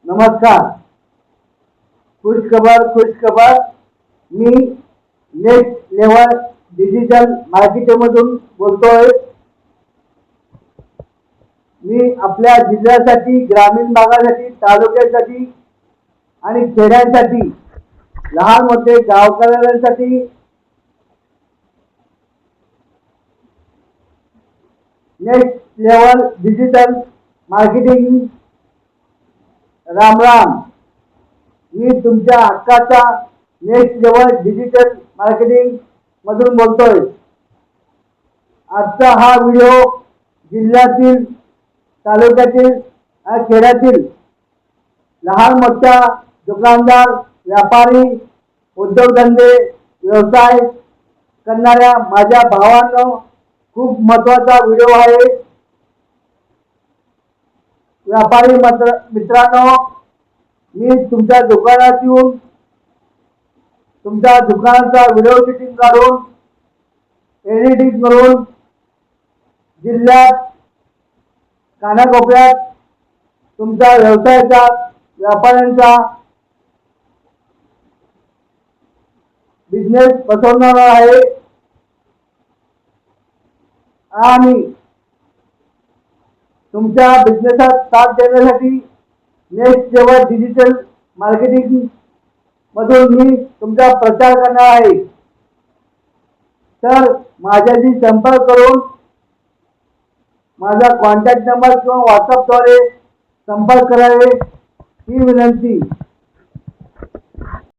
नमस्कार. खुश खबर. मी नेक्स्ट लेवल डिजिटल मार्केटिंग मधून बोलतोय. मी आपल्या जिल्ह्यासाठी, ग्रामीण भागासाठी, तालुक्यासाठी आणि खेड्यांसाठी, लहान मोठे गावकऱ्यांसाठी next level digital marketing. Ram Ram. मी तुमच्या हक्काचा नेक्स्ट लेवल डिजिटल मार्केटिंग मधून बोलतोय. आजचा हा व्हिडिओ जिल्ह्यातील, तालुक्यातील आणि खेड्यातील लहान मोठ्या दुकानदार, व्यापारी, उद्योगधंदे, व्यवसाय करणाऱ्या माझ्या भावांनो खूप महत्त्वाचा व्हिडिओ आहे. व्यापारी मित्रांनो, मी तुमच्या दुकानात येऊन तुमच्या दुकानाचा व्हिडिओ शूटिंग काढून एडिटिंग करून जिल्ह्यात कानाकोपऱ्यात तुमच्या व्यवसायाचा, व्यापाऱ्यांचा बिझनेस पसरवणार आहे. आणि तुमच्या बिझनेसात साथ देण्यासाठी नेक्स्ट लेवल डिजिटल मार्केटिंग मधून मी तुमचा प्रचार करणार आहे. तर माझ्याशी संपर्क करून माझा कॉन्टॅक्ट नंबर किंवा व्हॉट्सअपद्वारे संपर्क करावे ही विनंती.